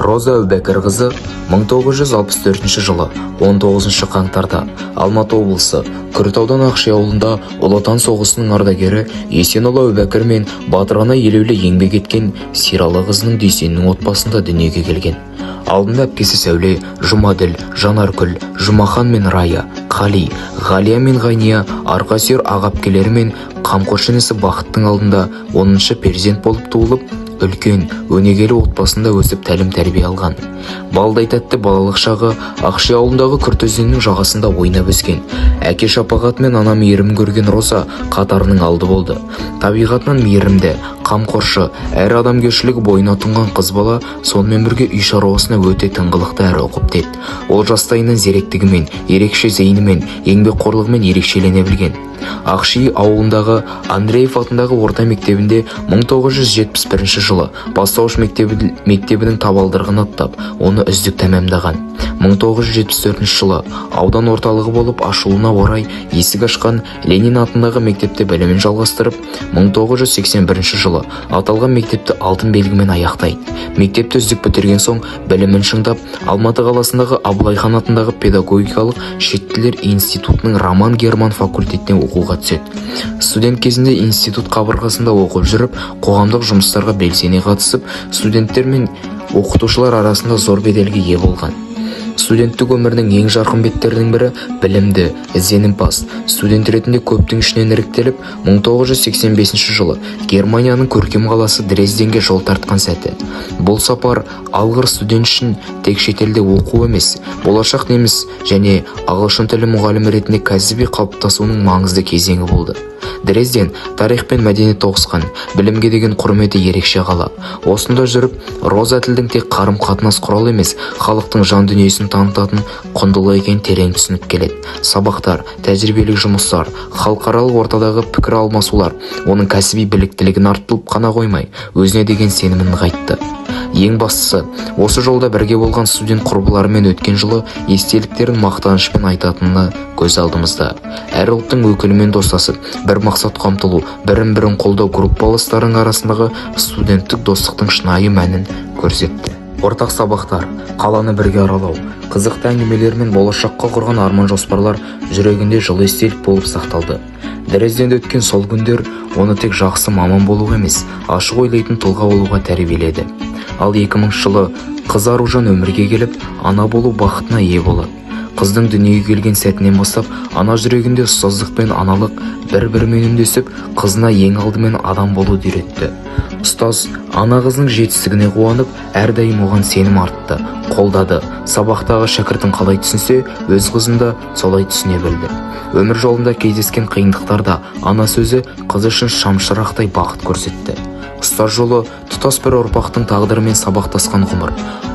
Роза Әубәкірқызы 1964 жылы 19 қаңтарда Алматы облысы Күртаудан Ақши ауылында Ұлы Отан соғысының ардагері Есенұлы Әубәкір мен батырына елеулі еңбек еткен Сералы қызының Дүйсеннің отбасында дүниеге келген. Алдында әпкесі Сәуле, Жұмаділ, Жанаркүл, Жұмахан мен Рая, Қали, Ғалия мен Ғайния, арқасүйер ағапкелері мен қамқоршы інісі Бақыттың алдында 10-шы перзент болып туылып, үлкен, өнегелі отбасында өсіп тәлім-тәрбие алған. Балдай тәтті балалық шағы Ақши ауылындағы Күрт өзенінің жағасында ойнап өскен. Әке шапағат мен ана мейірімін көрген Роза қатарының алды болды. Табиғатынан мейірімді, қамқоршы, әрі адамгершілігі бойына тұнған қыз бала сонымен бірге үй шаруасына өте тыңғылықты әрі ұқыпты еді. Ол жастайынан зеректігімен, ерекше зейінімен, еңбекқорлығымен ерекшелене білген. Ақши ауылындағы Андреев атындағы орта мектебінде 1971 жылы бастауыш мектебінің табалдырығын аттап, оны үздік тәмамдаған. 1974 жылы аудан орталығы болып ашылуына орай есік ашқан Ленин атындағы мектепте білімін жалғастырып, 1981 жылы аталған мектепті алтын белгімен аяқтайды. Мектепті үздік бітірген соң білімін шыңдап, Алматы қаласындағы Абылайхан атындағы педагогикалық шет тілдер институтының роман герман факультетіне оқуға түседі. Студент кезінде институт қабырғасында оқып жүріп, қоғамдық жұмыстарға белсене қатысып, студенттер мен оқытушылар арасында зор беделге ие болған. Студенттік өмірінің ең жарқын беттерінің бірі білімді, ізденімпаз. Студент ретінде көптің ішінен іріктеліп, 1985 жылы Германияның көркем қаласы Дрезденге жол тартқан сәті. Бұл сапар алғыр студент үшін тек шетелде оқу емес, болашақ неміс және ағылшын тілі мұғалімі ретінде кәсіби қалыптасуының маңызды кезеңі болды. Дрезден тарих пен мәдениет тоғысқан, білімге деген құрметі ерекше қала. Осында жүріп, Роза тілдің тек қарым-қатынас құралы емес, халықтың жан дүниесін танытатын құндылық екенін терең түсініп келеді. Сабақтар, тәжірибелік жұмыстар, халықаралық ортадағы пікір алмасулар оның кәсіби біліктілігін арттырып қана қоймай, өзіне деген сенімін нығайтты. Ең бастысы, осы жолда бірге болған студент құрбыларымен өткен жылы естеліктерін мақтанышпен айтатынына көз алдымызда. Әр ұлттың өкілімен достасып, бір мақсат қамтылу, бірін-бірін қолдау группаластарының арасындағы студенттік достықтың шынайы мәнін көрсетті. Ортақ сабақтар, қаланы бірге аралау, қызықты әңгімелер мен болашаққа құрған арман жоспарлар жүрегінде жылы естелік болып сақталды. Дрезденде өткен сол күндер оны тек жақсы маман болуға емес, ашық ойлайтын тұлға болуға тәрбиеледі. Ал 2000 жылы қыз Аружан өмірге келіп, ана болу бақытына ие болады. Қыздың дүниеге келген сәтінен бастап, ана жүрегінде ұстаздық пен аналық бір-бірімен үндесіп, қызына ең алдымен адам болуды үйретті. Ұстаз ана қызының жетістігіне қуанып, әрдайым оған сенім артты, қолдады. Сабақтағы шәкіртін қалай түсінсе, өз қызын да солай түсіне білді. Өмір жолында кездескен қиындықтарда ана сөзі қыз үшін шамшырақтай бақыт көрсетті. Ұстаз жолы тұтас бір ұрпақтың тағдырымен сабақтасқан ғұмыр.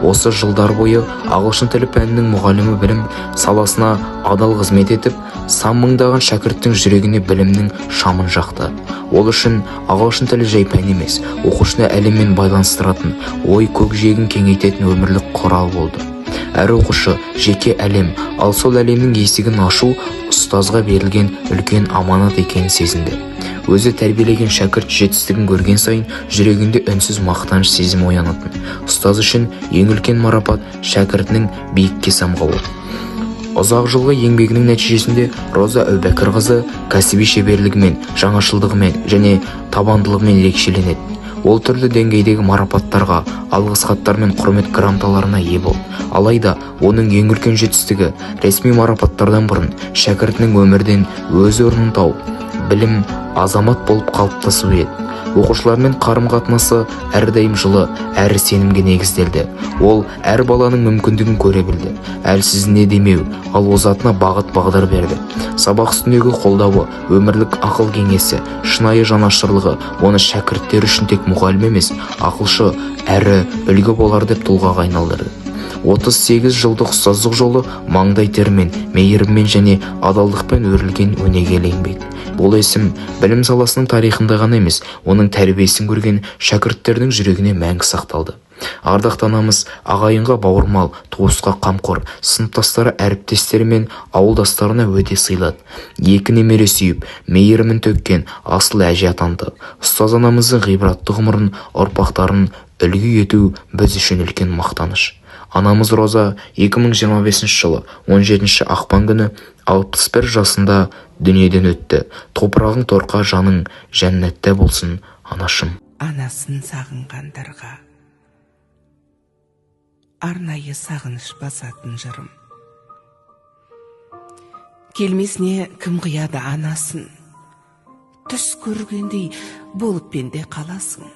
Осы жылдар бойы ағылшын тілі пәнінің мұғалімі білім саласына адал қызмет етіп, сан мыңдаған шәкірттің жүрегіне білімнің шамын жақты. Ол үшін ағылшын тілі жай пән емес, оқушыны әлеммен байланыстыратын, ой көкжиегін кеңейтетін өмірлік құрал болды. Әр оқушы жеке әлем, ал сол әлемнің есігін ашу ұстазға берілген үлкен аманат екенін сезінді. Өзі тәрбиелеген шәкірт жетістігін көрген сайын жүрегінде үнсіз мақтаныш сезімі оянатын. Ұстаз үшін ең үлкен марапат шәкіртінің биікке самғауы. Ұзақ жылғы еңбегінің нәтижесінде Роза Әубәкірқызы кәсіби шеберлігімен, жаңашылдығымен және табандылығымен ерекшеленеді. Ол түрлі деңгейдегі марапаттарға, алғыс хаттар мен құрмет грамоталарына ие болды. Алайда оның ең үлкен жетістігі ресми марапаттардан бұрын шәкіртінің өмірден өз орнын тауып, білім азамат болып қалыптасу еді. Оқушылармен қарым-қатынасы әрдайым жылы, әрі сенімге негізделді. Ол әр баланың мүмкіндігін көре білді. Әлсіз не демеу, ал озатына бағыт-бағдар берді. Сабақ үстіндегі қолдауы, өмірлік ақыл кеңесі, шынайы жанашырлығы оны шәкірттер үшін тек мұғалім емес, ақылшы әрі үлгі болар деп тұлғаға айналдырды. 38 жылдық ұстаздық жолы маңдай термен, мейіріммен және адалдықпен өрілген өнегелі еңбек. Бұл есім білім саласының тарихында ғана емес, оның тәрбиесін көрген шәкірттердің жүрегіне мәңгі сақталды. Ардақты анамыз ағайынға бауырмал, туысқа қамқор, сыныптастары әріптестері мен ауылдастарына өте сыйлады. Екі немере сүйіп, мейірімін төккен асыл әже атанды. Ұстаз анамыздың ғибратты ғұмырын ұрпақтарын үлгі ету біз үшін үлкен мақтаныш. Анамыз Роза 2025 жылы 17 ақпан күні 61 жасында дүниеден өтті. Топырағың торқа, жаның жәннатта болсын, анашым. Анасын сағынғандарға арнайы сағыныш басатын жырым. Келмесіне кім қияды анасын, түс көргендей болып пенде қаласың.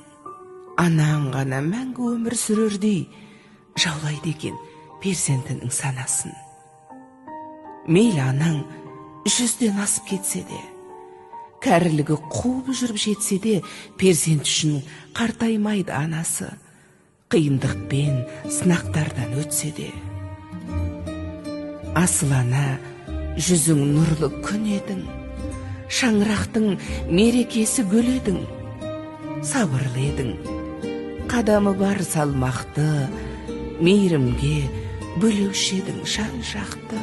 Анаң ғана мәңгі өмір сүрердей жаулайды екен перзентінің санасын. Мейлі анаң 100-ден асып кетсе де, кәрілігі қуып жүріп жетсе де, перзент үшін қартаймайды анасы, қиындықпен сынақтардан өтсе де. Асыл ана, жүзің нұрлы күн едің, шаңырақтың мерекесі гүл едің, сабырлы едің, қадамы бар салмақты, мейірімге бөлеуші едің жан жақты.